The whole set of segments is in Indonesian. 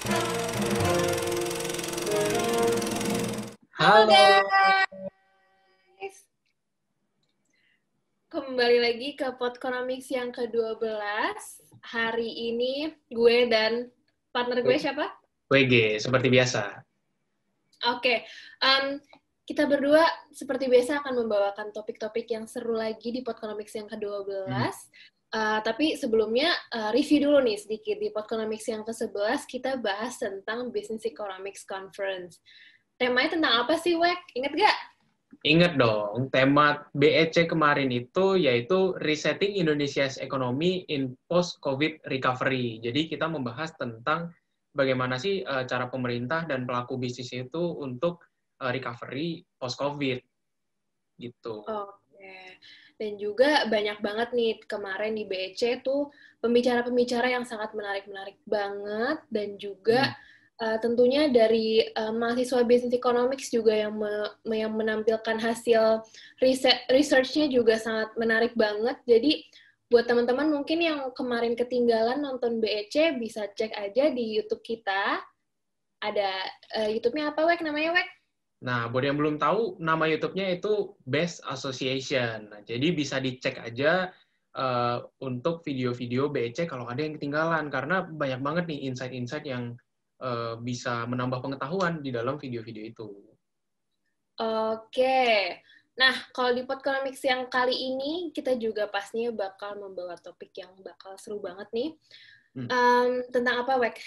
Halo Halo, guys, kembali lagi ke Podconomics yang ke-12. Hari ini gue dan partner gue siapa? WG, seperti biasa. Oke, kita berdua seperti biasa akan membawakan topik-topik yang seru lagi di Podconomics yang ke-12. Tapi sebelumnya review dulu nih sedikit. Di Podconomics yang ke-11 kita bahas tentang Business Economics Conference. Temanya tentang apa sih, Wek? Ingat gak? Ingat dong, tema BEC kemarin itu yaitu Resetting Indonesia's Economy in Post-COVID Recovery. Jadi kita membahas tentang bagaimana sih cara pemerintah dan pelaku bisnis itu untuk recovery post-COVID. Gitu. Oke. Dan juga banyak banget nih kemarin di BEC tuh pembicara-pembicara yang sangat menarik-menarik banget dan juga tentunya dari mahasiswa Business Economics juga yang menampilkan hasil research-nya juga sangat menarik banget. Jadi buat teman-teman mungkin yang kemarin ketinggalan nonton BEC bisa cek aja di YouTube kita. Ada YouTube-nya apa, Wek? Namanya, Wek? Nah, buat yang belum tahu, nama YouTube-nya itu Best Association. Nah, jadi bisa dicek aja untuk video-video BEC kalau ada yang ketinggalan, karena banyak banget nih insight-insight yang bisa menambah pengetahuan di dalam video-video itu. Oke. Nah, kalau di Podconomics yang kali ini, kita juga pastinya bakal membawa topik yang bakal seru banget nih. Tentang apa, Wek?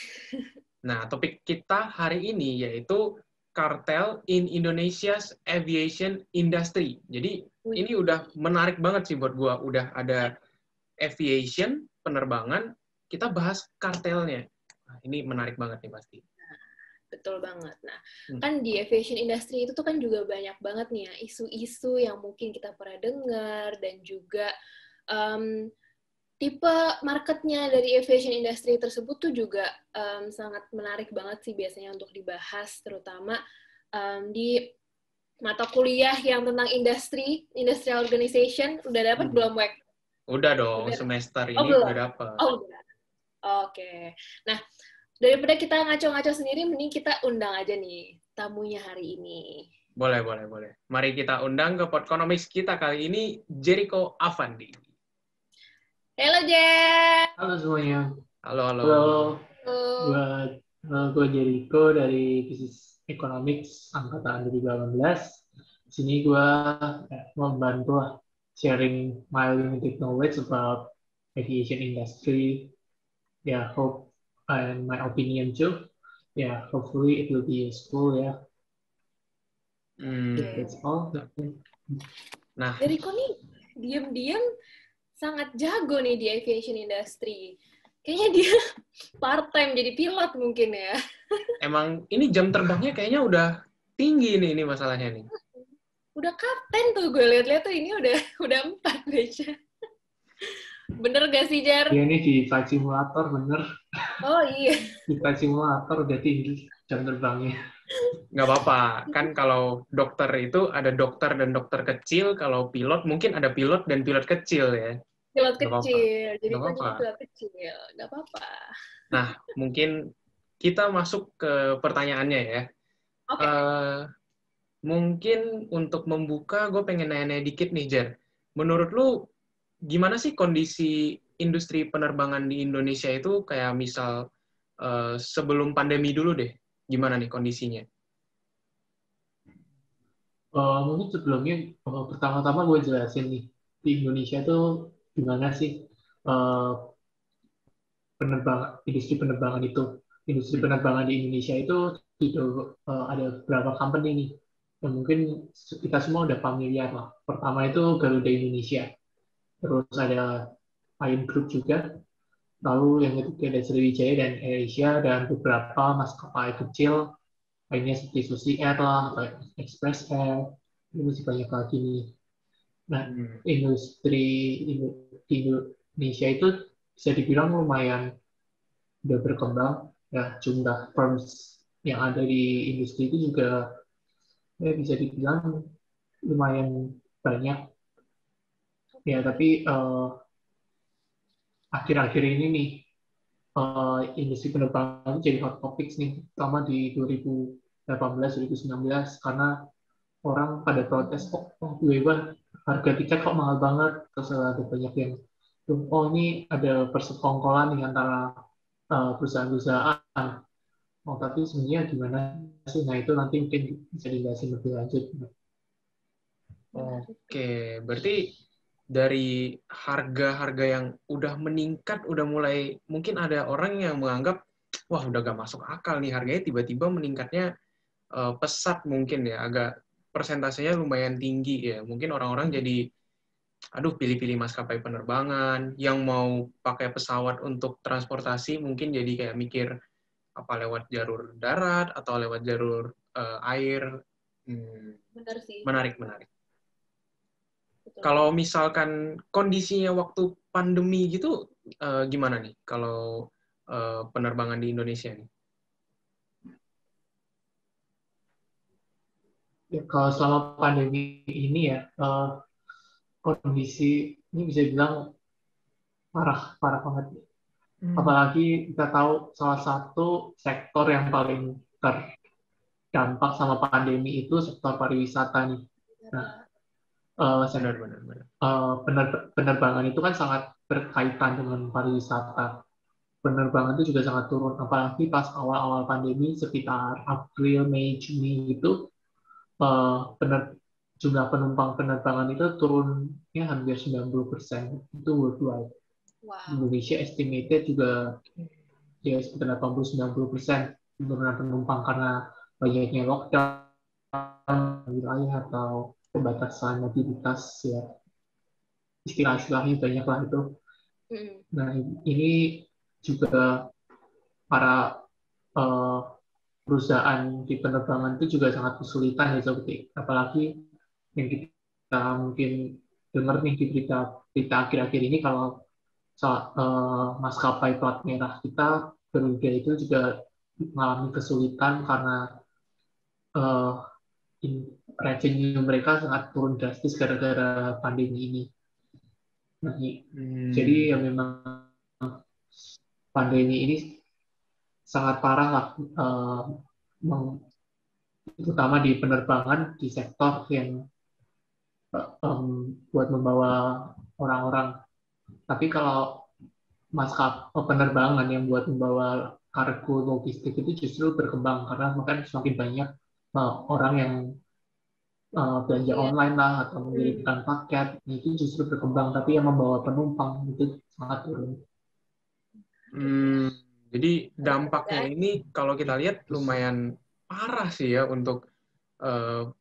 Nah, topik kita hari ini yaitu kartel in Indonesia's aviation industry. Jadi, ini udah menarik banget sih buat gua. Udah ada aviation, penerbangan, kita bahas kartelnya. Nah, ini menarik banget nih pasti. Betul banget. Nah, kan di aviation industry itu tuh kan juga banyak banget nih ya isu-isu yang mungkin kita pernah dengar dan juga tipe marketnya dari aviation industry tersebut tuh juga sangat menarik banget sih biasanya untuk dibahas, terutama di mata kuliah yang tentang industrial organization. Udah dapat belum, Wek? Udah dong, Udah. semester Oh, ini belum? udah dapet. Oh, udah. Oke. Nah, daripada kita ngaco-ngaco sendiri, mending kita undang aja nih tamunya hari ini. Boleh, boleh, boleh. Mari kita undang ke Podconomics kita kali ini, Jericho Avandi. Halo, Jer! Halo semuanya. Halo, halo. Halo. Gue Jericho dari Business Economics angkatan 2018. Di sini gue membantu sharing my limited knowledge about aviation industry. Yeah, hope and my opinion too. Yeah, hopefully it will be useful ya. That's all. Nah, Jericho nih diam-diam sangat jago nih di aviation industry. Kayaknya dia part-time jadi pilot mungkin ya. emang ini jam terbangnya kayaknya udah tinggi nih ini masalahnya nih. Udah kapten tuh gue lihat-lihat tuh ini udah 4 aja. Bener gak sih, Jar? Iya nih di flight simulator bener. Oh iya. Di flight simulator udah tinggi jam terbangnya. Nggak apa-apa, kan kalau dokter itu ada dokter dan dokter kecil, kalau pilot mungkin ada pilot dan pilot kecil ya. Pilot Nggak apa-apa. kecil. Jadi Nggak gue apa-apa. juga pilot kecil. Gak apa-apa. Nah, mungkin kita masuk ke pertanyaannya ya. Oke. Mungkin untuk membuka, gue pengen nanya-nanya dikit nih, Jer. Menurut lu, gimana sih kondisi industri penerbangan di Indonesia itu kayak misal sebelum pandemi dulu deh? Gimana nih kondisinya? Mungkin sebelumnya pertama-tama gue jelasin nih di Indonesia tuh gimana sih industri penerbangan itu. Industri penerbangan di Indonesia itu ada beberapa company nih yang mungkin kita semua udah familiar lah. Pertama itu Garuda Indonesia, terus ada Lion Group juga, lalu yang ketiga ada Sriwijaya dan AirAsia dan beberapa maskapai kecil lainnya seperti Susi Air lah, atau Express Air, ini masih banyak lagi nih. Nah, industri di Indonesia itu bisa dibilang lumayan udah berkembang. Ya, jumlah firms yang ada di industri itu juga ya, bisa dibilang lumayan banyak. Ya, tapi akhir-akhir ini nih industri penerbangan itu jadi hot topics nih, terutama di 2018-2019 karena orang pada protes, tiba-tiba harga tiket kok mahal banget, terus ada banyak yang, oh ini ada persekongkolan nih antara perusahaan-perusahaan. Oh tapi sebenarnya gimana sih? Nah itu nanti mungkin bisa dijelasin lebih lanjut. Oke, berarti dari harga-harga yang udah meningkat, udah mulai, mungkin ada orang yang menganggap, wah udah gak masuk akal nih, harganya tiba-tiba meningkatnya pesat mungkin ya, agak persentasenya lumayan tinggi ya. Mungkin orang-orang jadi, aduh pilih-pilih maskapai penerbangan, yang mau pakai pesawat untuk transportasi mungkin jadi kayak mikir, apa lewat jalur darat atau lewat jalur air. Benar sih. Menarik, menarik. Betul. Kalau misalkan kondisinya waktu pandemi gitu, gimana nih kalau penerbangan di Indonesia nih? Ya, kalau selama pandemi ini ya, kondisi ini bisa dibilang parah banget. Apalagi kita tahu salah satu sektor yang paling terdampak sama pandemi itu sektor pariwisata nih. Nah, penerbangan itu kan sangat berkaitan dengan pariwisata. Penerbangan itu juga sangat turun, apalagi pas awal-awal pandemi sekitar April, Mei, Juni gitu, jumlah penumpang penerbangan itu turunnya hampir 90%. Itu worldwide. Wow. Indonesia estimated juga ya sekitar 80-90% penurunan penumpang karena banyaknya lockdown wilayah atau pembatasan mobilitas ya, istilah-istilahnya banyak lah itu. Nah ini juga para perusahaan di penerbangan itu juga sangat kesulitan ya seperti apalagi yang kita mungkin dengar nih di berita akhir-akhir ini kalau maskapai plat merah kita Garuda itu juga mengalami kesulitan karena uh, revenue mereka sangat turun drastis gara-gara pandemi ini. Nah, jadi ya memang pandemi ini sangat parah lah, terutama di penerbangan di sektor yang buat membawa orang-orang. Tapi kalau penerbangan yang buat membawa kargo logistik itu justru berkembang karena makan semakin banyak orang yang belanja online lah atau mengirimkan paket itu justru berkembang, tapi yang membawa penumpang itu sangat turun. Jadi dampaknya ini kalau kita lihat lumayan parah sih ya untuk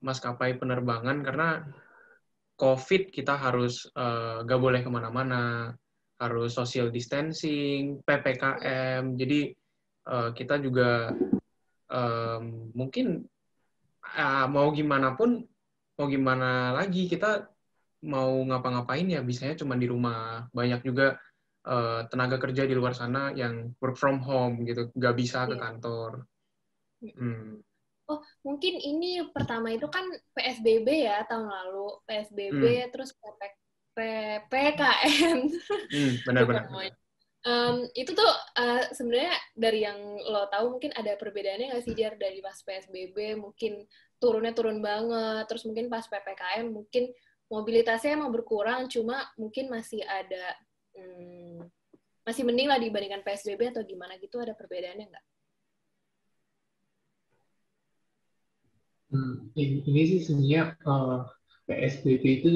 maskapai penerbangan karena COVID kita harus gak boleh kemana-mana, harus social distancing, PPKM, jadi kita juga mungkin mau gimana pun, mau gimana lagi, kita mau ngapa-ngapain ya bisanya cuma di rumah. Banyak juga tenaga kerja di luar sana yang work from home gitu, nggak bisa ke kantor. Oh, mungkin ini pertama itu kan PSBB ya tahun lalu, PSBB terus PPKM. Benar-benar. Itu tuh sebenarnya dari yang lo tahu mungkin ada perbedaannya nggak sih Jar, dari pas PSBB mungkin turun banget, terus mungkin pas PPKM mungkin mobilitasnya emang berkurang, cuma mungkin masih ada masih mending lah dibandingkan PSBB atau gimana gitu, ada perbedaannya nggak? Ini sih sebenarnya PSBB itu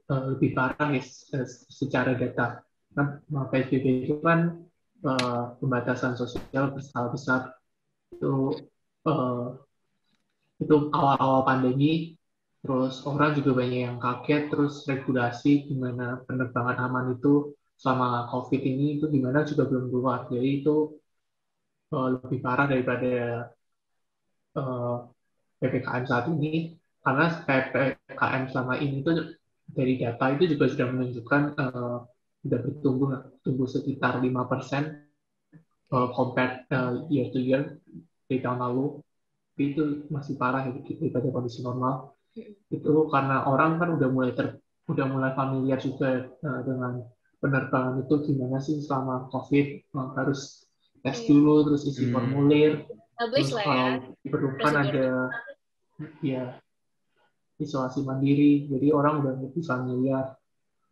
lebih parah ya secara data. Nah, PSBB itu kan pembatasan sosial berskala besar. Itu awal-awal pandemi, terus orang juga banyak yang kaget, terus regulasi gimana penerbangan aman itu selama COVID ini itu gimana juga belum keluar. Jadi itu lebih parah daripada PPKM saat ini, karena PPKM selama ini itu dari data itu juga sudah menunjukkan sudah bertumbuh sekitar 5% compared year to year dari tahun lalu. Itu masih parah daripada kondisi normal. Itu karena orang kan udah mulai familiar juga dengan penerbangan itu gimana sih selama COVID, harus tes Iya. dulu, terus isi formulir, Publish terus lah ya kalau diperlukan ada prosedurnya. ya isolasi mandiri, jadi orang udah lebih familiar.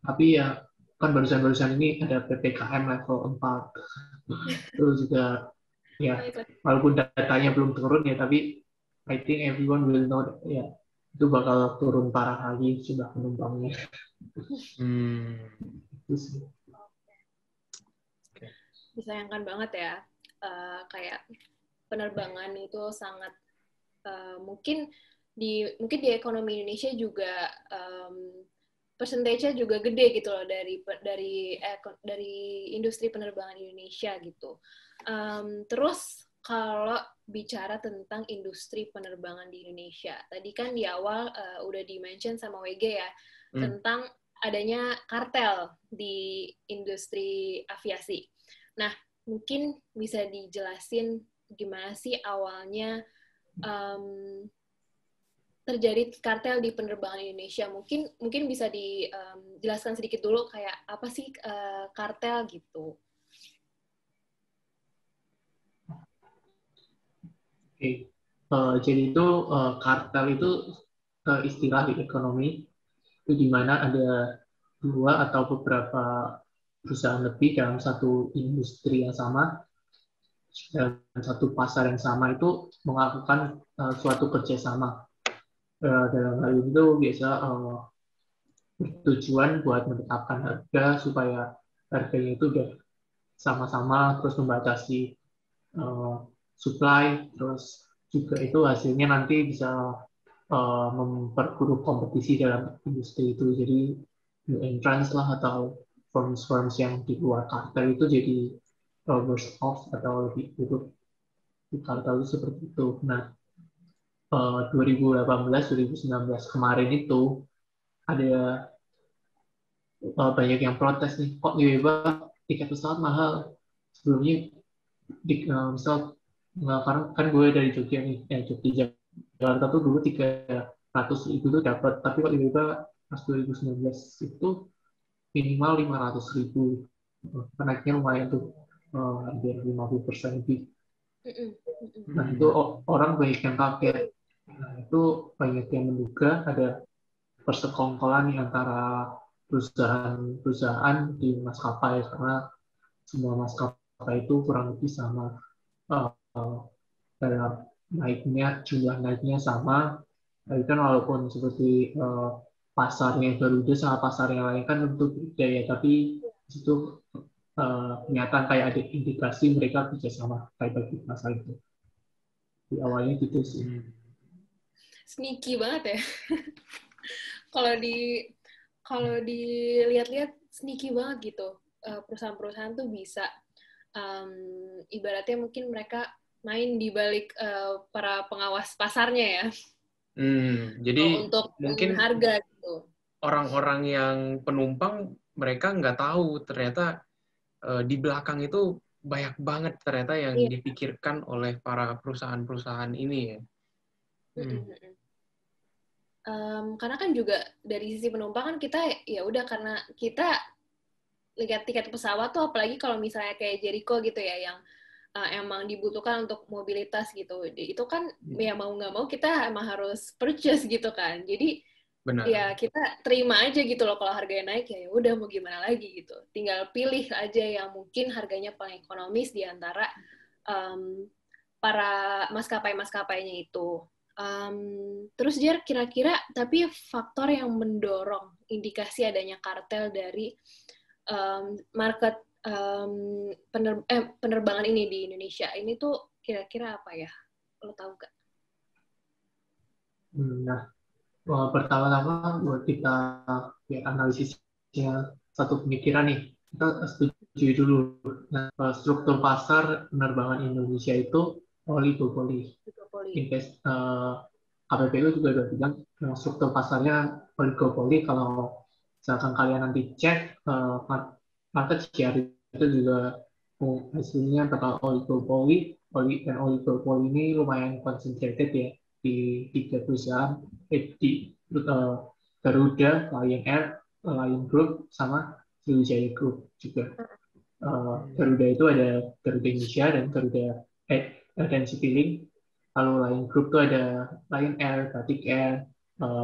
Tapi ya kan barusan-barusan ini ada PPKM level 4, terus juga ya Baiklah. walaupun datanya belum turun ya, tapi I think everyone will know that, ya itu bakal turun parah lagi jumlah penumpangnya. Itu sih. Disayangkan banget ya, kayak penerbangan itu sangat mungkin di ekonomi Indonesia juga persentase juga gede gitu loh dari industri penerbangan Indonesia gitu. Terus kalau bicara tentang industri penerbangan di Indonesia, tadi kan di awal udah di-mention sama WG ya tentang adanya kartel di industri aviasi. Nah, mungkin bisa dijelasin gimana sih awalnya terjadi kartel di penerbangan Indonesia. Mungkin bisa dijelaskan sedikit dulu kayak apa sih kartel gitu. Oke. Jadi itu kartel itu istilah di ekonomi itu di mana ada dua atau beberapa perusahaan lebih dalam satu industri yang sama, dalam satu pasar yang sama itu melakukan suatu kerjasama. Dalam hal itu biasa bertujuan buat menetapkan harga supaya harganya itu udah sama-sama, terus membatasi supply, terus juga itu hasilnya nanti bisa memperburuk kompetisi dalam industri itu. Jadi new entrants lah atau firms-firms yang di luar kartel itu jadi worse off atau lebih buruk di kartel itu seperti itu. Nah, 2018-2019 kemarin itu ada banyak yang protes nih, kok tiba-tiba tiket pesawat mahal. Sebelumnya misal karena kan gue dari Jogja nih, Jogja Jakarta tuh dulu 300.000 tuh dapat, tapi kok tiba-tiba pas 2019 itu minimal 500.000, naiknya lumayan tuh, hampir 50% lebih. Nah itu orang banyak yang kaget. Nah itu banyak yang menduga ada persekongkolan antara perusahaan-perusahaan di maskapai, karena semua maskapai itu kurang lebih sama, dalam jumlah naiknya sama. Tapi kan walaupun seperti pasarnya Garuda sama pasarnya lain kan tentu beda ya, tapi itu kelihatan kayak ada indikasi mereka kerjasama kayak bagi pasar itu. Di awalnya gitu sih. Sneaky banget ya. Kalau dilihat-lihat sneaky banget gitu. Perusahaan-perusahaan tuh bisa ibaratnya mungkin mereka main di balik para pengawas pasarnya ya. Jadi untuk mungkin harga gitu. Orang-orang yang penumpang mereka nggak tahu ternyata di belakang itu banyak banget ternyata yang dipikirkan oleh para perusahaan-perusahaan ini ya. Karena kan juga dari sisi penumpang kan kita ya udah, karena kita lihat tiket pesawat tuh apalagi kalau misalnya kayak Jericho gitu ya yang emang dibutuhkan untuk mobilitas gitu, itu kan ya mau nggak mau kita emang harus purchase gitu kan. Jadi benar, ya kita terima aja gitu loh kalau harganya naik, ya udah mau gimana lagi gitu. Tinggal pilih aja yang mungkin harganya paling ekonomis di antara para maskapai-maskapainya itu. Terus Jer, kira-kira tapi faktor yang mendorong indikasi adanya kartel dari market penerbangan ini di Indonesia ini tuh kira-kira apa ya? Lo tahu nggak? Nah, pertama-tama buat kita ya, analisisnya satu pemikiran nih, kita setuju dulu. Nah, struktur pasar penerbangan Indonesia itu oligopoli. KPPU juga udah bilang struktur pasarnya oligopoli. Kalau misalkan kalian nanti cek market share itu juga hasilnya bakal oligopoli. Dan oligopoli ini lumayan concentrated ya di 3 perusahaan, di Garuda, Lion Air, Lion Group, sama Sriwijaya Group juga. Garuda itu ada Garuda Indonesia dan dan Citylink. Lalu Lion Group itu ada Lion Air, Batik Air,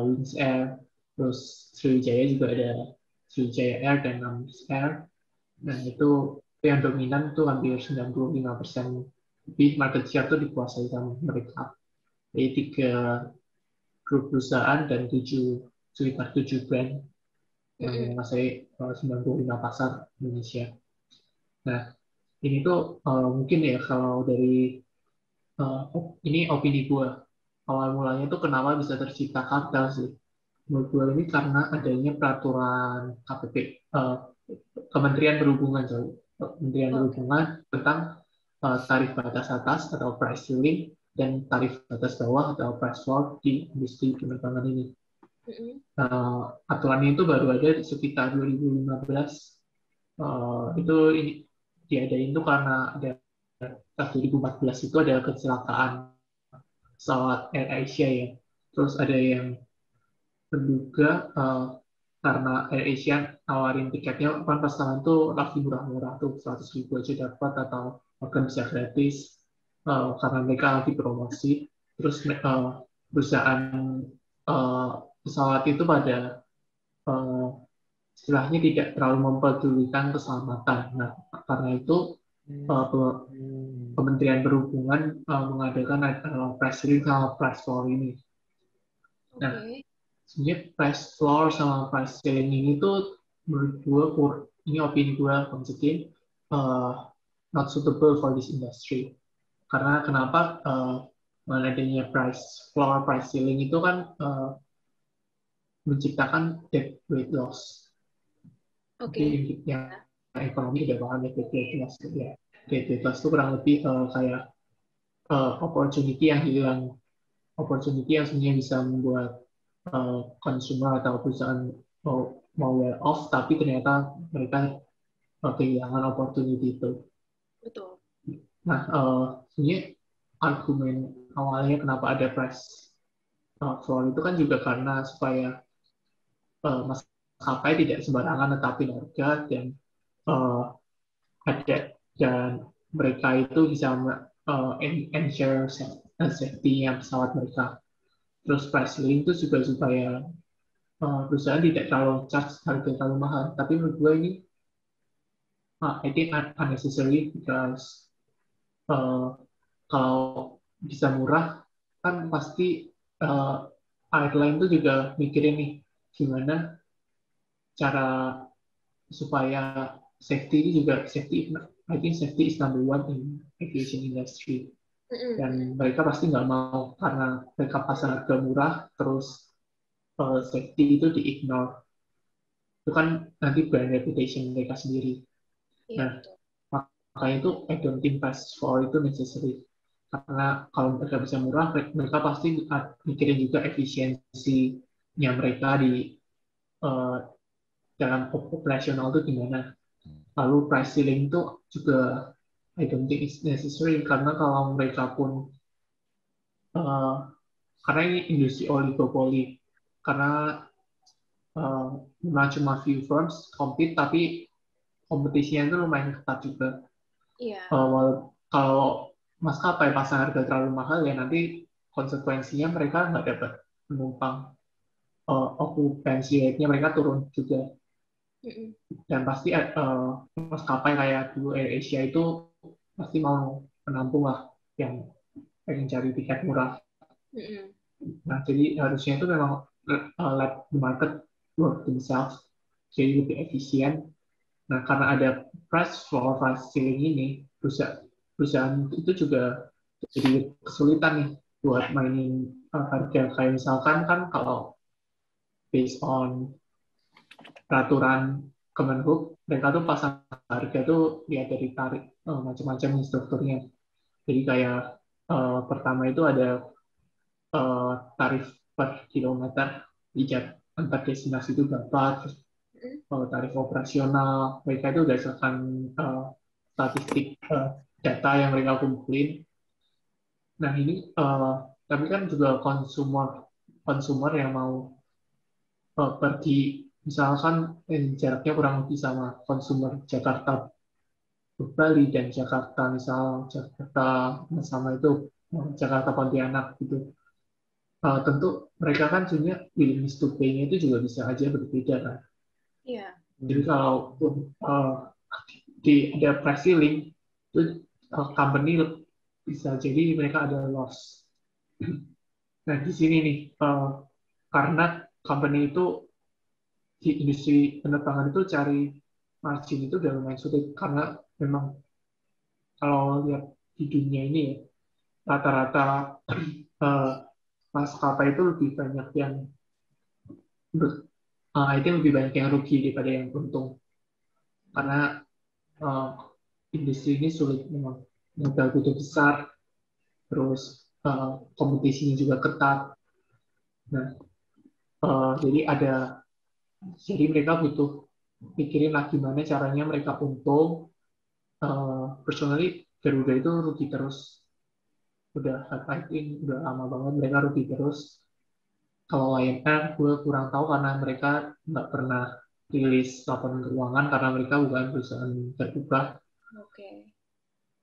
Wings Air, terus Sriwijaya juga ada Sriwijaya Air dan Namus Air. Dan itu yang dominan tuh hampir 95% lebih market share tuh dikuasai sama mereka. Jadi 3 grup perusahaan dan sekitar 7 brand yang menguasai 95 pasar Indonesia. Nah, ini tuh mungkin ya kalau dari ini opini gue. Awal mulanya tuh kenapa bisa tercipta kartel sih? Menurut gue ini karena adanya peraturan KPP, Kementerian Perhubungan, Kementerian Perhubungan tentang tarif batas atas atau price ceiling dan tarif batas bawah atau price floor di industri penerbangan ini. Aturannya itu baru ada di sekitar 2015. Itu ini diadain tuh karena ada 2014 itu ada kecelakaan pesawat AirAsia ya. Terus ada yang menduga karena AirAsia nawarin tiketnya kan pas tahun itu lagi murah-murah tuh 100.000 aja dapat atau bahkan bisa gratis karena mereka lagi promosi. Terus perusahaan pesawat itu pada istilahnya tidak terlalu mempedulikan keselamatan. Nah, karena itu Kementerian Perhubungan mengadakan press release sama price floor ini. Nah, sebenarnya price floor sama price ceiling ini tuh menurut gue, ini opini gue konsekin, not suitable for this industry. Karena kenapa adanya price floor, price ceiling itu kan menciptakan deadweight loss. Yang ekonomi udah paham ya deadweight loss ya. Deadweight loss itu kurang lebih kayak opportunity yang hilang, opportunity yang sebenarnya bisa membuat consumer atau perusahaan mau well off, tapi ternyata mereka kehilangan opportunity itu. Betul. Nah, sebenarnya argumen awalnya kenapa ada price floor itu kan juga karena supaya maskapai tidak sembarangan netapin harga dan dan mereka itu bisa ensure safety-nya pesawat mereka. Terus price ceiling itu juga supaya perusahaan tidak terlalu charge harga terlalu mahal. Tapi menurut gue ini I think unnecessary because kalau bisa murah kan pasti airline itu juga mikirin nih gimana cara supaya safety ini juga I think safety is number one in aviation industry. Dan mereka pasti nggak mau karena mereka pasang harga murah terus safety itu di-ignore. Itu kan nanti brand reputation mereka sendiri. Nah, makanya itu I don't think price floor itu necessary. Karena kalau mereka bisa murah, mereka pasti mikirin juga efisiensinya mereka di dalam operasional itu gimana. Lalu price ceiling itu juga I don't think it's necessary karena kalau mereka pun karena ini industri oligopoli, karena cuma few firms compete tapi kompetisinya itu lumayan ketat juga. Kalau maskapai pasang harga terlalu mahal ya nanti konsekuensinya mereka nggak dapat penumpang, occupancy rate-nya mereka turun juga. Dan pasti maskapai kayak dulu AirAsia itu pasti mau menampung lah yang pengen cari tiket murah. Nah, jadi harusnya itu memang let the market work themselves, jadi lebih efisien. Nah, karena ada price floor, price ceiling ini, perusahaan itu juga jadi kesulitan nih buat mainin harga. Kayak misalkan kan kalau based on peraturan Kemenhub, mereka tuh pasang harga tuh lihat dari tarif macam-macam strukturnya. Jadi kayak pertama itu ada tarif per kilometer di antar destinasi itu berapa, terus tarif operasional, mereka itu berdasarkan statistik data yang mereka kumpulin. Nah ini tapi kan juga konsumer yang mau pergi misalkan jaraknya kurang lebih sama konsumer Jakarta ke Bali dan Jakarta misal Jakarta sama itu Jakarta Pontianak gitu. Tentu mereka kan punya willingness to pay-nya itu juga bisa aja berbeda kan. Iya. Jadi kalau ada price ceiling itu company bisa jadi mereka ada loss. Nah di sini nih karena company itu di industri penerbangan itu cari margin itu udah lumayan sulit karena memang kalau lihat di dunia ini ya rata-rata uh, maskapai itu lebih banyak yang itu lebih banyak yang rugi daripada yang untung karena uh, industri ini sulit memang modal butuh besar terus kompetisinya juga ketat. Nah jadi mereka butuh pikirin lah gimana caranya mereka untung. Personally Garuda itu rugi terus udah fighting udah lama banget mereka rugi terus. Kalau Lion Air gue kurang tahu karena mereka nggak pernah rilis laporan keuangan karena mereka bukan perusahaan terbuka. Oke.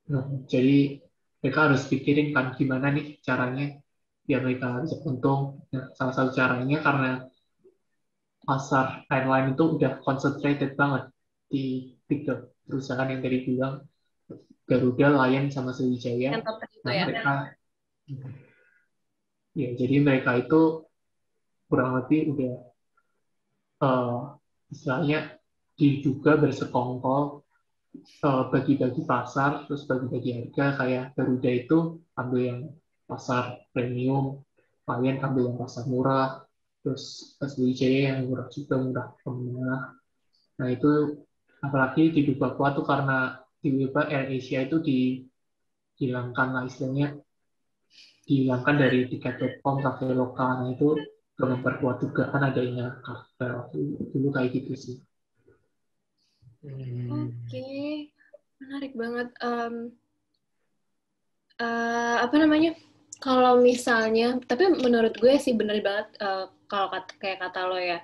Nah, jadi mereka harus pikirin kan gimana nih caranya biar mereka bisa untung. Nah, salah satu caranya karena pasar airline itu udah concentrated banget di tiga perusahaan yang tadi bilang Garuda, Lion, sama Yang Sriwijaya. top itu Nah, ya. jadi mereka itu kurang lebih udah uh, istilahnya diduga bersekongkol bagi-bagi pasar, terus bagi-bagi harga kayak Garuda itu ambil yang pasar premium, Lion ambil yang pasar murah, terus Sriwijaya yang murah juga murah menengah. Nah itu apalagi diduga kuat tuh karena tiba-tiba AirAsia itu dihilangkan lah istilahnya dihilangkan dari tiket.com kafe lokal. Nah itu memperkuat juga kan adanya kartel dulu kayak gitu sih. Oke, menarik banget. Apa namanya? Kalau misalnya, tapi menurut gue sih bener banget kalau kayak kata lo ya,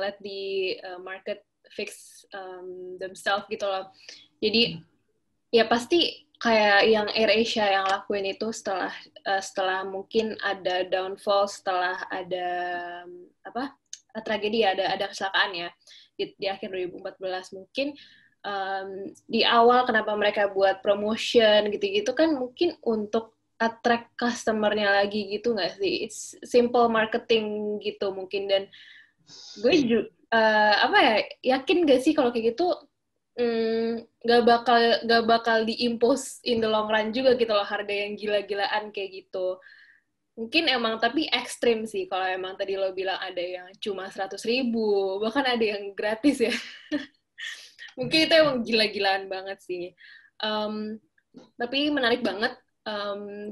let the market fix themselves gitu loh. Jadi ya pasti kayak yang AirAsia yang lakuin itu setelah mungkin ada downfall, setelah ada apa tragedi ya, ada kecelakaan ya di akhir 2014 mungkin di awal kenapa mereka buat promotion gitu-gitu kan mungkin untuk attract customer-nya lagi gitu nggak sih? It's simple marketing gitu mungkin dan gue juga apa ya yakin gak sih kalau kayak gitu nggak bakal diimpose in the long run juga gitu loh harga yang gila-gilaan kayak gitu. Mungkin emang tapi ekstrim sih kalau emang tadi lo bilang ada yang cuma 100.000 bahkan ada yang gratis ya. Mungkin itu emang gila-gilaan banget sih. Tapi menarik banget.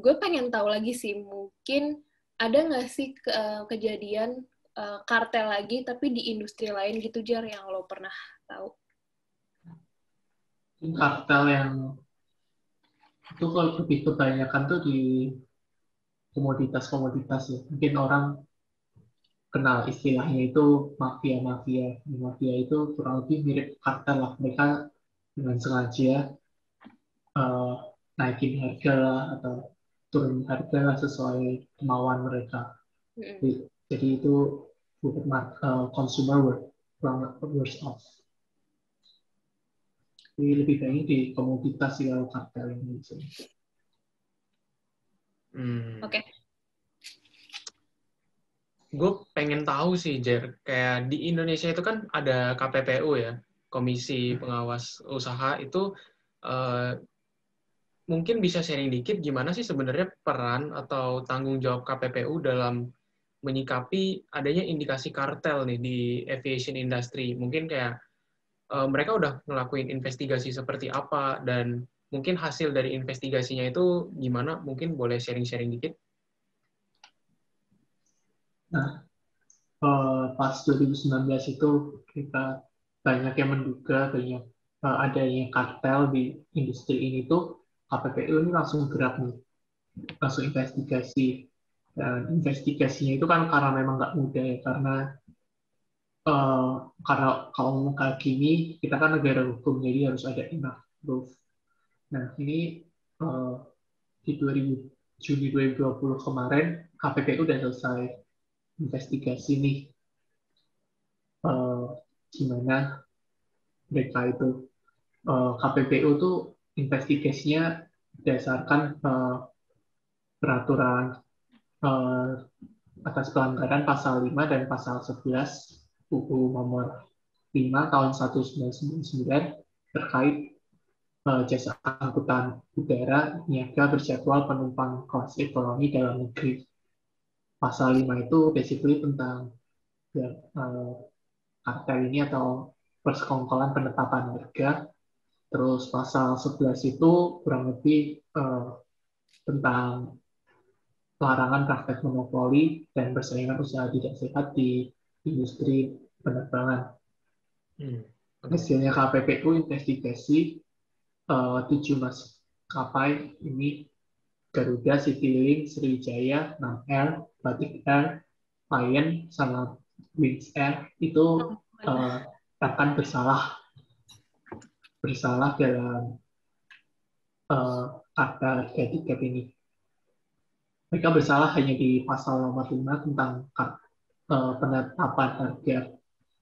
Gue pengen tahu lagi sih mungkin ada nggak sih kejadian kartel lagi tapi di industri lain gitu Jar yang lo pernah tahu? Kartel yang itu kalau lebih kebanyakan tuh di komoditas-komoditas ya. Mungkin orang kenal istilahnya itu mafia-mafia. Mafia itu kurang lebih mirip kartel lah. Mereka dengan sengaja uh, naikin harga lah atau turun harga lah sesuai kemauan mereka. Jadi itu buat consumer worse off. Jadi lebih banyak di komoditas sih kalau kartel ini. Oke. Gue pengen tahu sih, Jer, kayak di Indonesia itu kan ada KPPU ya, Komisi Pengawas Usaha itu mungkin bisa sharing dikit gimana sih sebenarnya peran atau tanggung jawab KPPU dalam menyikapi adanya indikasi kartel nih di aviation industry. Mungkin kayak mereka udah ngelakuin investigasi seperti apa dan mungkin hasil dari investigasinya itu gimana? Mungkin boleh sharing-sharing dikit. Nah, pas 2019 itu kita banyak yang menduga banyak adanya kartel di industri ini tuh KPPU ini langsung gerak nih, langsung investigasi. Dan investigasinya itu kan karena memang nggak mudah ya, karena karena kalau ngomong kayak gini, kita kan negara hukum, jadi harus ada enough proof. Nah, ini di Juni 2020 kemarin, KPPU udah selesai investigasi nih, gimana mereka itu. KPPU tuh investigasinya berdasarkan peraturan atas pelanggaran pasal 5 dan pasal 11 UU nomor 5 tahun 1999 terkait jasa angkutan udara niaga berjadwal penumpang kelas ekonomi dalam negeri. Pasal 5 itu basically tentang ya, kartel ini atau persekongkolan penetapan harga. Terus pasal 11 itu kurang lebih tentang larangan praktek monopoli dan persaingan usaha tidak sehat di industri penerbangan. Hasilnya KPPU investigasi 7 maskapai ini Garuda, Citylink, Sriwijaya, Nam Air, Batik Air, Lion, sama Wings Air itu akan bersalah dalam harga tiket ini. Mereka bersalah hanya di pasal nomor 5 tentang penetapan harga.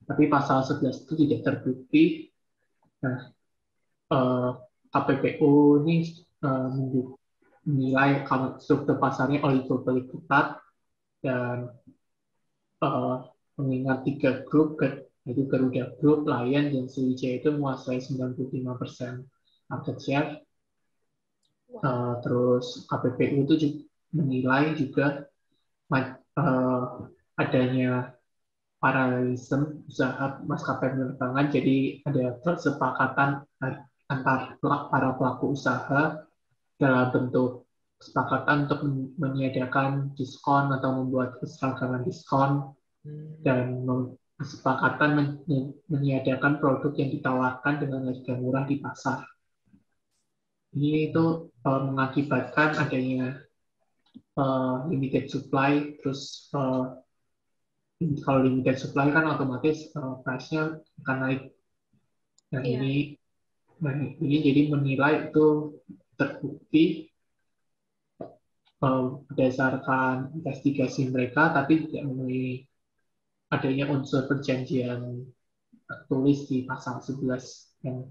Tapi pasal 11 itu tidak terbukti. Nah, KPPU ini menilai kalau struktur pasarnya oligopoly ketat dan mengingat 3 grup, yaitu Garuda Group, Lion, dan Sriwijaya itu menguasai 95% market share. Terus KPPU itu juga menilai juga adanya paralelisme usaha maskapai penerbangan, jadi ada kesepakatan antar para pelaku usaha dalam bentuk kesepakatan untuk meniadakan diskon atau membuat keseragaman diskon dan kesepakatan meniadakan produk yang ditawarkan dengan harga murah di pasar. Ini itu mengakibatkan adanya limited supply, terus kalau limited supply kan otomatis price-nya akan naik. Nah, ini jadi menilai itu terbukti berdasarkan investigasi mereka, tapi tidak memenuhi adanya unsur perjanjian tulis di pasal 11 yang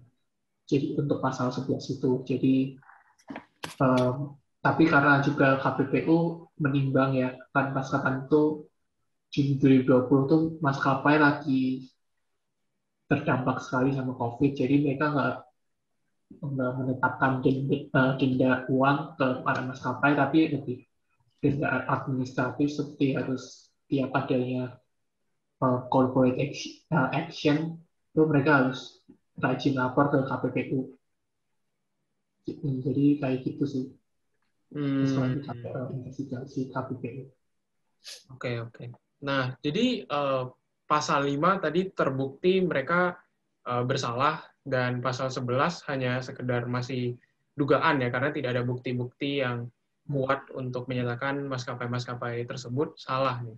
jadi untuk pasal 11 itu. Jadi tapi karena juga KPPU menimbang ya kan maskapai itu Juni 2020 tuh maskapai lagi terdampak sekali sama COVID, jadi mereka nggak menetapkan denda uang ke para maskapai, tapi lebih denda administratif seperti harus tiap adanya corporate action itu mereka harus rajin lapor ke KPPU. Jadi kayak gitu sih. Investigasi KPPU. Oke. Nah, jadi pasal 5 tadi terbukti mereka bersalah, dan pasal 11 hanya sekedar masih dugaan ya, karena tidak ada bukti-bukti yang kuat untuk menyatakan maskapai-maskapai tersebut salah nih.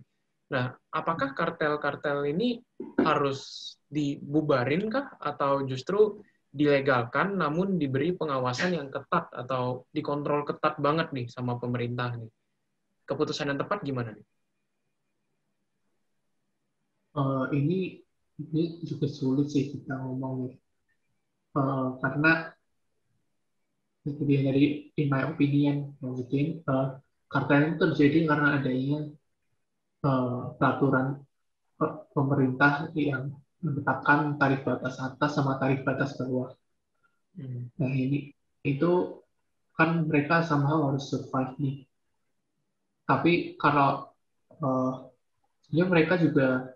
Nah, apakah kartel-kartel ini harus dibubarin kah, atau justru dilegalkan namun diberi pengawasan yang ketat atau dikontrol ketat banget nih sama pemerintah nih? Keputusan yang tepat gimana nih? Ini juga sulit sih kita ngomong karena dari in my opinion mungkin kartel itu terjadi karena adanya peraturan pemerintah yang menetapkan tarif batas atas sama tarif batas bawah. Nah ini itu kan mereka somehow harus survive nih. Tapi kalau sebenarnya mereka juga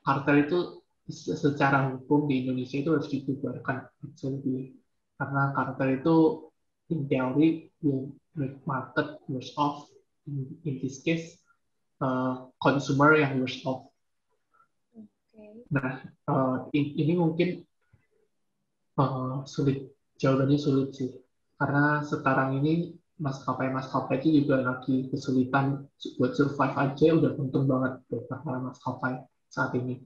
kartel itu secara hukum di Indonesia itu harus dibubarkan karena kartel itu in theory will make market worse off, in this case consumer yang worse off. Nah ini mungkin sulit, jawabannya sulit sih, karena sekarang ini maskapai itu juga lagi kesulitan buat survive aja, udah untung banget buat para maskapai saat ini.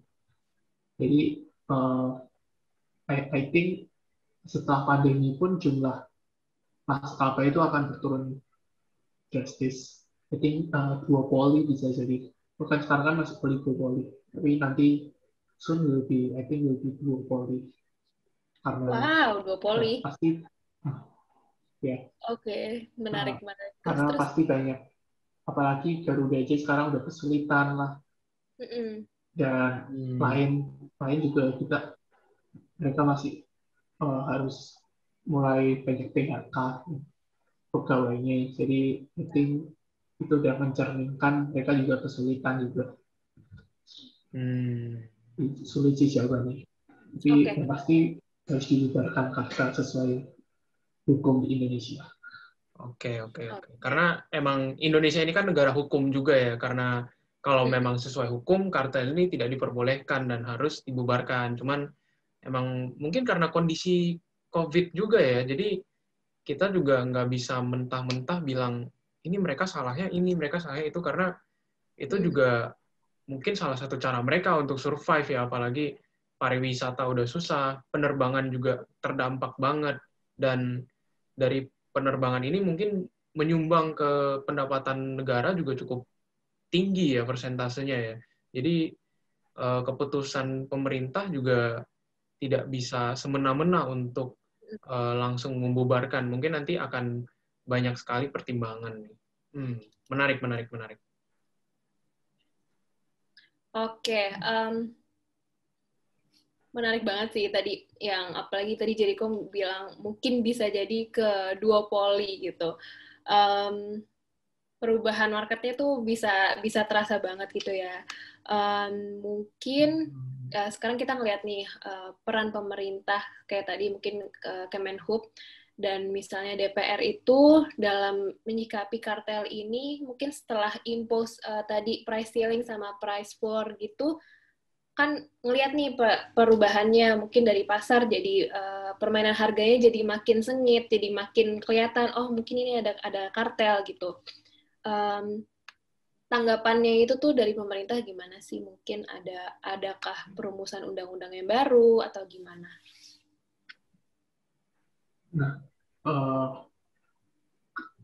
Jadi I think setelah pandemi pun jumlah maskapai itu akan berturun drastis. I think duopoly bisa jadi. Bukan sekarang kan masih oligopoli, tapi nanti soon I think will be duopoly karena Wow, duopoli. pasti ya Oke, menarik, menarik. Terus, karena terus. pasti banyak, apalagi Garuda aja sekarang udah kesulitan lah, Mm-mm. dan lain juga mereka masih harus mulai banyak PHK pegawainya. Jadi I think itu udah mencerminkan mereka juga kesulitan juga. Sulit sih jawabannya. Tapi Oke. yang pasti harus dibubarkan Kafka sesuai hukum di Indonesia. Oke. Karena emang Indonesia ini kan negara hukum juga ya, karena kalau memang sesuai hukum, kartel ini tidak diperbolehkan dan harus dibubarkan. Cuman emang mungkin karena kondisi COVID juga ya, jadi kita juga nggak bisa mentah-mentah bilang, ini mereka salahnya itu, karena itu juga mungkin salah satu cara mereka untuk survive ya, apalagi pariwisata udah susah, penerbangan juga terdampak banget, dan dari penerbangan ini mungkin menyumbang ke pendapatan negara juga cukup tinggi ya persentasenya ya. Jadi keputusan pemerintah juga tidak bisa semena-mena untuk langsung membubarkan. Mungkin nanti akan banyak sekali pertimbangan. Menarik. Oke, menarik banget sih tadi yang apalagi tadi Jericho bilang mungkin bisa jadi ke duopoli gitu. Perubahan marketnya tuh bisa terasa banget gitu ya. Mungkin sekarang kita ngeliat nih peran pemerintah kayak tadi mungkin Kemenhub dan misalnya DPR itu dalam menyikapi kartel ini mungkin setelah impose tadi price ceiling sama price floor gitu kan ngelihat nih perubahannya mungkin dari pasar jadi permainan harganya jadi makin sengit, jadi makin kelihatan oh mungkin ini ada kartel gitu. Tanggapannya itu tuh dari pemerintah gimana sih? Mungkin adakah perumusan undang-undang yang baru atau gimana? Nah,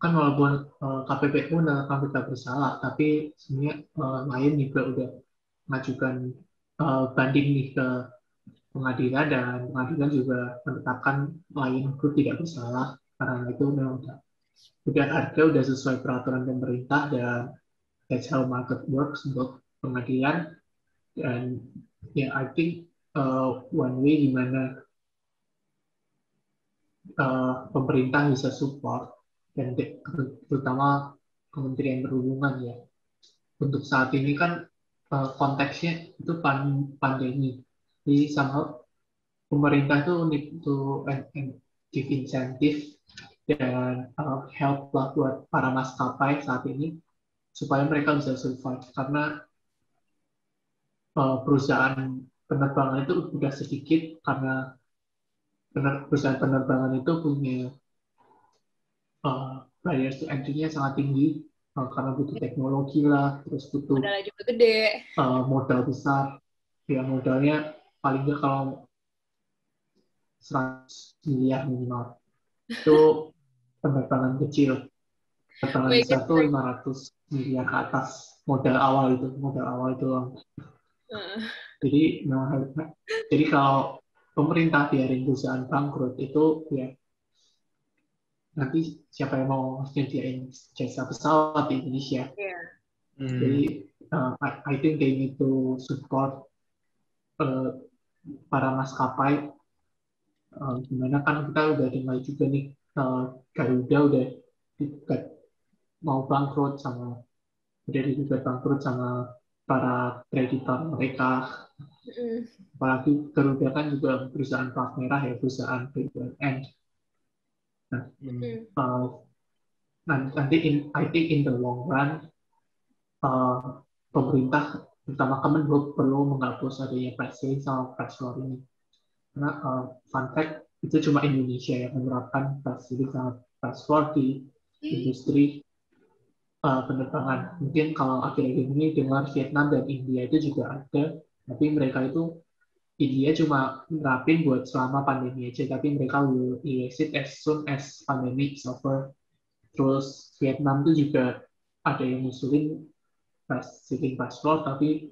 kan walaupun KPPU menetapkan kita bersalah, tapi sebenarnya lain juga udah mengajukan banding nih ke pengadilan, dan pengadilan juga menetapkan lain itu tidak bersalah karena itu memang udah harga udah sesuai peraturan pemerintah, dan that's how market works untuk pengadilan. Dan ya I think one way gimana pemerintah bisa support, dan terutama Kementerian Perhubungan ya. Untuk saat ini kan konteksnya itu pandemi, jadi sama pemerintah itu need to give insentif dan help lah buat para maskapai saat ini supaya mereka bisa survive, karena perusahaan penerbangan itu udah sedikit, karena perusahaan penerbangan itu punya barriers to entry-nya sangat tinggi, karena butuh teknologi lah, terus butuh Modalnya juga gede. modal besar. Ya modalnya paling nggak kalau 100 miliar minimal. Itu penerbangan kecil. Penerbangan besar tuh 500 miliar ke atas. Modal awal itu doang. Jadi kalau pemerintah biarin perusahaan bangkrut itu ya nanti siapa yang mau nyediain jasa pesawat di Indonesia. Jadi I think they need to support para maskapai. Gimana kan kita udah dengar juga nih Garuda udah mau bangkrut sama para kreditor mereka. Apalagi Garuda kan juga perusahaan plat merah ya, perusahaan BUMN. Nah, nanti I think in the long run pemerintah terutama Kemenhub perlu menghapus adanya price ceiling sama price floor ini. Karena fun fact itu cuma Indonesia yang menerapkan price ceiling sama price floor di industri penerbangan. Mungkin kalau akhir-akhir ini dengar Vietnam dan India itu juga ada, tapi mereka itu India cuma nerapin buat selama pandemi aja, tapi mereka will erase it as soon as pandemic is over. Terus Vietnam tuh juga ada yang ngusulin saving password, tapi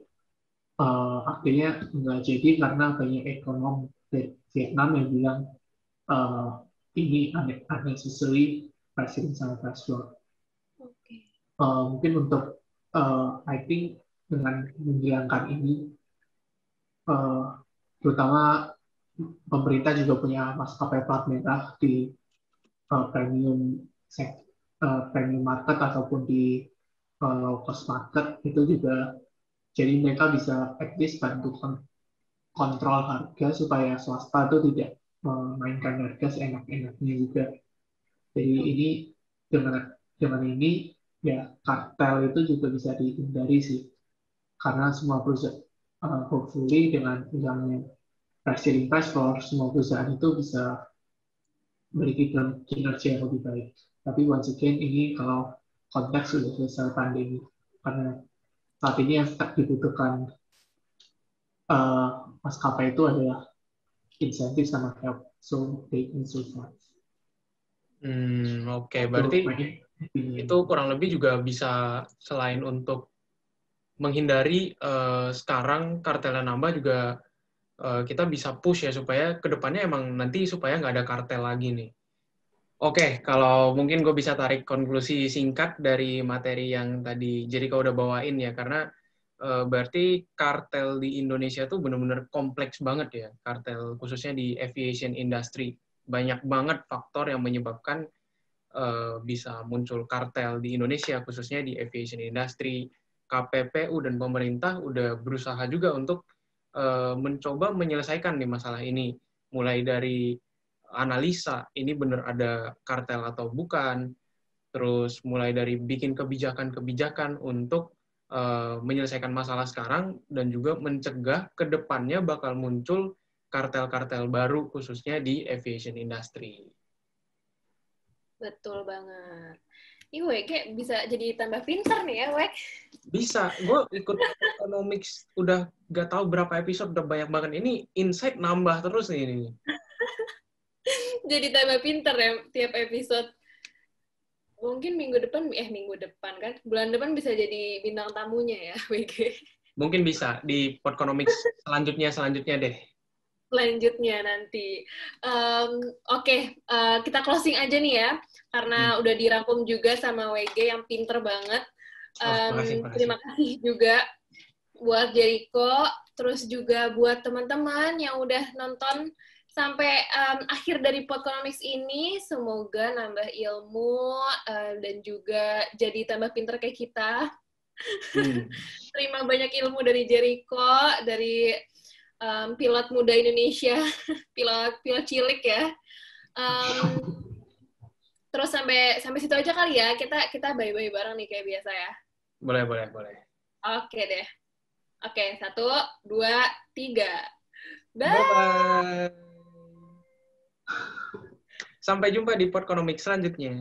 akhirnya nggak jadi karena banyak ekonom dari Vietnam yang bilang uh, ini unnecessary saving sama password. Oke. Mungkin untuk I think dengan menghilangkan ini, terutama pemerintah juga punya maskapai plat merah di premium premium market ataupun di low cost market, itu juga jadi mereka bisa at least bantu kontrol harga supaya swasta itu tidak memainkan harga seenak-enaknya juga. Jadi ini dengan dengan ini ya kartel itu juga bisa dihindari sih, karena semua perusahaan hopefully dengan hilangnya sharing password, semua perusahaan itu bisa memiliki kinerja yang lebih baik. Tapi once again ini kalau konteks sudah selesai pandemi, karena saat ini yang tetap dibutuhkan maskapai itu adalah insentif sama help, so they can survive. Oke. Berarti itu kurang lebih juga bisa, selain untuk menghindari sekarang kartelnya nambah, juga kita bisa push ya supaya kedepannya emang nanti supaya nggak ada kartel lagi nih. Oke, kalau mungkin gue bisa tarik konklusi singkat dari materi yang tadi Jericho udah bawain ya, karena berarti kartel di Indonesia tuh benar-benar kompleks banget ya, kartel khususnya di aviation industry. Banyak banget faktor yang menyebabkan bisa muncul kartel di Indonesia, khususnya di aviation industry. KPPU dan pemerintah udah berusaha juga untuk mencoba menyelesaikan nih masalah ini, mulai dari analisa ini benar ada kartel atau bukan, terus mulai dari bikin kebijakan-kebijakan untuk menyelesaikan masalah sekarang dan juga mencegah ke depannya bakal muncul kartel-kartel baru khususnya di aviation industry. Betul banget. Ih, WG bisa jadi tambah pinter nih ya, Wek. Bisa. Gue ikut economics udah gak tahu berapa episode, udah banyak banget. Ini insight nambah terus nih ini. Jadi tambah pinter ya tiap episode. Mungkin minggu depan kan, bulan depan bisa jadi bintang tamunya ya, WG. Mungkin bisa di Podconomics selanjutnya deh. Selanjutnya nanti. Oke, kita closing aja nih ya, karena udah dirangkum juga sama WG yang pinter banget. Makasih. Terima kasih juga buat Jericho, terus juga buat teman-teman yang udah nonton sampai akhir dari Podconomics ini. Semoga nambah ilmu dan juga jadi tambah pinter kayak kita. Terima banyak ilmu dari Jericho, dari pilot muda Indonesia, pilot cilik ya. Terus sampai situ aja kali ya. Kita bye-bye bareng nih kayak biasa ya. Boleh. Oke deh. Oke, 1, 2, 3. Bye. Sampai jumpa di Podconomics selanjutnya.